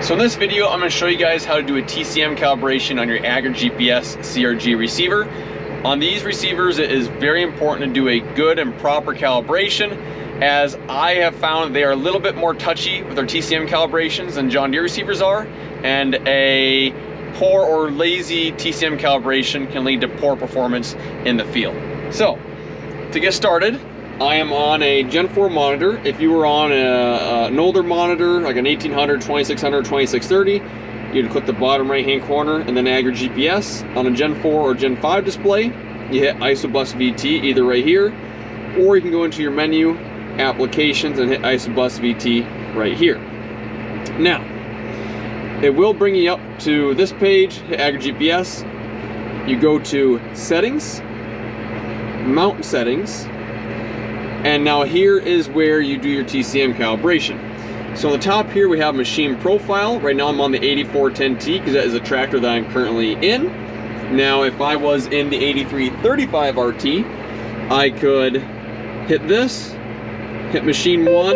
So in this video, I'm going to show you guys how to do a TCM calibration on your Agra GPS CRG receiver. On these receivers, it is very important to do a good and proper calibration, as I have found they are a little bit more touchy with their TCM calibrations than John Deere receivers are, and a poor or lazy TCM calibration can lead to poor performance in the field. So, to get started, I am on a Gen 4 monitor. If you were on an older monitor, like an 1800, 2600, 2630, you'd click the bottom right hand corner and then Agra GPS. On a Gen 4 or Gen 5 display, you hit Isobus VT either right here, or you can go into your menu, applications, and hit Isobus VT right here. Now, it will bring you up to this page, hit Agra GPS. You go to Settings, Mount Settings, and now here is where you do your TCM calibration. So on the top here we have machine profile. Right now I'm on the 8410T because that is a tractor that I'm currently in. Now if I was in the 8335 RT, I could hit this, hit machine 1,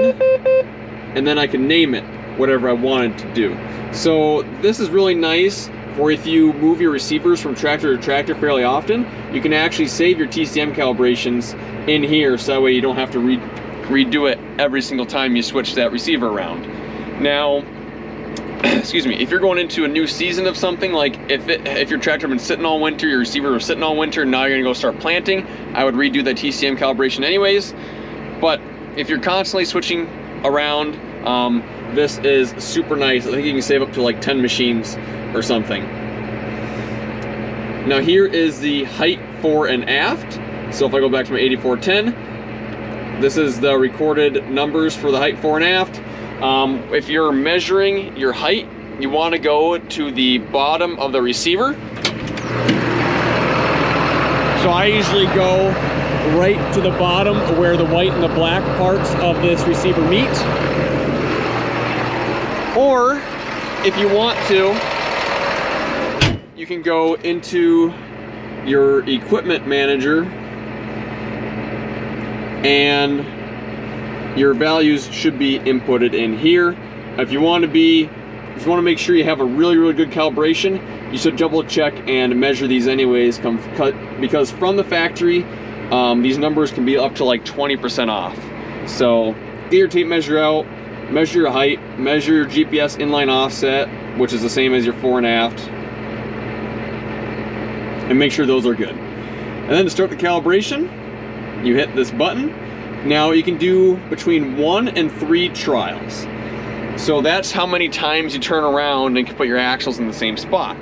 and then I can name it whatever I wanted to do. So this is really nice for if you move your receivers from tractor to tractor fairly often. You can actually save your TCM calibrations in here, so that way you don't have to redo it every single time you switch that receiver around. Now, excuse me, if you're going into a new season of something, like if your tractor been sitting all winter, your receiver was sitting all winter, and now you're gonna go start planting, I would redo that TCM calibration anyways. But if you're constantly switching around, this is super nice. I think you can save up to like 10 machines or something. Now here is the height fore and aft. So if I go back to my 8410, this is the recorded numbers for the height fore and aft. If you're measuring your height, you want to go to the bottom of the receiver. So I usually go right to the bottom where the white and the black parts of this receiver meet. Or if you want to, you can go into your equipment manager and your values should be inputted in here. If you want to make sure you have a really good calibration, you should double check and measure these anyways, because from the factory, these numbers can be up to like 20% off. So get your tape measure out, measure your height, measure your GPS inline offset, which is the same as your fore and aft, and make sure those are good. And then to start the calibration, you hit this button. Now you can do between 1 and 3 trials. So that's how many times you turn around and can put your axles in the same spot.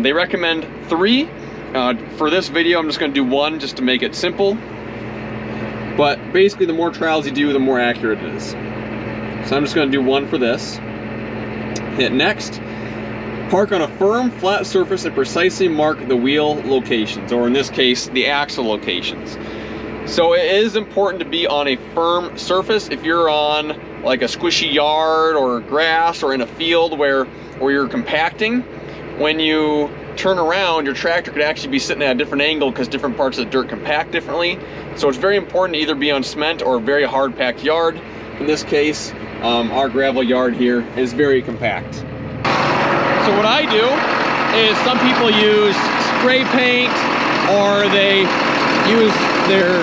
They recommend 3. For this video, I'm just going to do 1 just to make it simple. But basically, the more trials you do, the more accurate it is. So I'm just going to do 1 for this. Hit next. Park on a firm, flat surface and precisely mark the wheel locations, or in this case, the axle locations. So it is important to be on a firm surface. If you're on like a squishy yard or grass or in a field where you're compacting, when you turn around, your tractor could actually be sitting at a different angle because different parts of the dirt compact differently. So it's very important to either be on cement or a very hard packed yard. In this case, our gravel yard here is very compact. So what I do is, some people use spray paint or they use their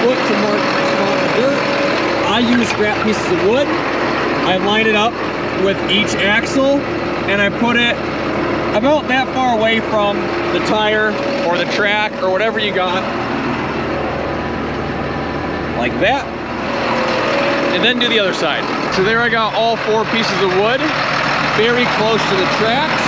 foot to mark the spot of dirt. I use scrap pieces of wood. I line it up with each axle and I put it about that far away from the tire or the track or whatever you got, like that, and then do the other side. So there I got all 4 pieces of wood very close to the tracks,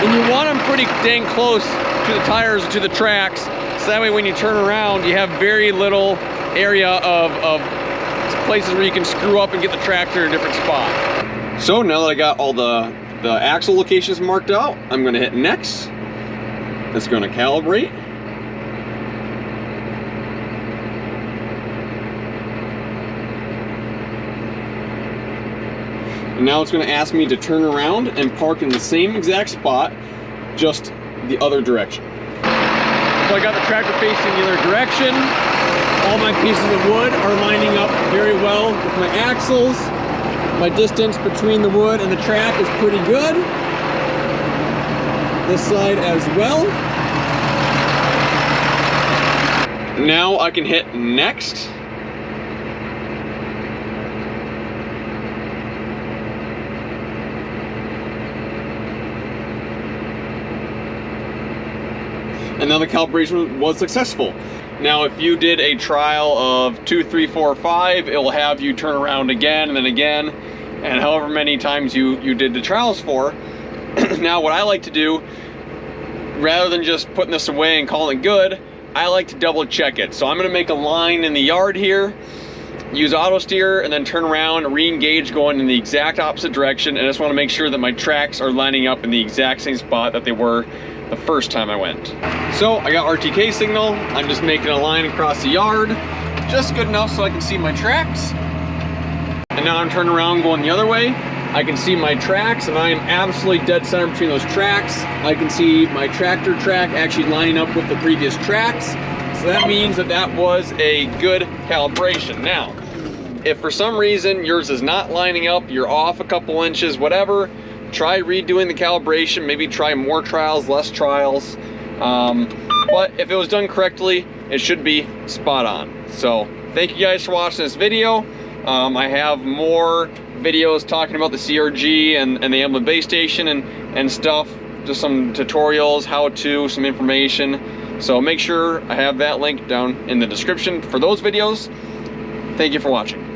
and you want them pretty dang close to the tires or to the tracks, so that way when you turn around you have very little area of places where you can screw up and get the tractor in a different spot. So now that I got all the axle locations marked out, I'm going to hit next. It's going to calibrate. And now it's going to ask me to turn around and park in the same exact spot, just the other direction. So I got the tractor facing the other direction. All my pieces of wood are lining up very well with my axles. My distance between the wood and the track is pretty good. This side as well. Now I can hit next. And now the calibration was successful. Now if you did a trial of 2, 3, 4, 5, it will have you turn around again and then again, and however many times you did the trials for. Now what I like to do, rather than just putting this away and calling it good, I like to double check it. So I'm gonna make a line in the yard here, use auto steer, and then turn around, re-engage going in the exact opposite direction, and I just wanna make sure that my tracks are lining up in the exact same spot that they were the first time I went. So I got RTK signal. I'm just making a line across the yard, just good enough so I can see my tracks. And now I'm turning around going the other way. I can see my tracks, and I am absolutely dead center between those tracks. I can see my tractor track actually lining up with the previous tracks. So that means that that was a good calibration. Now, if for some reason yours is not lining up, you're off a couple inches, whatever, try redoing the calibration, maybe try more trials, less trials. But if it was done correctly, it should be spot on. So thank you guys for watching this video. I have more videos talking about the CRG and the Emblem base station and stuff, just some tutorials, how to, some information. So make sure I have that link down in the description for those videos. Thank you for watching.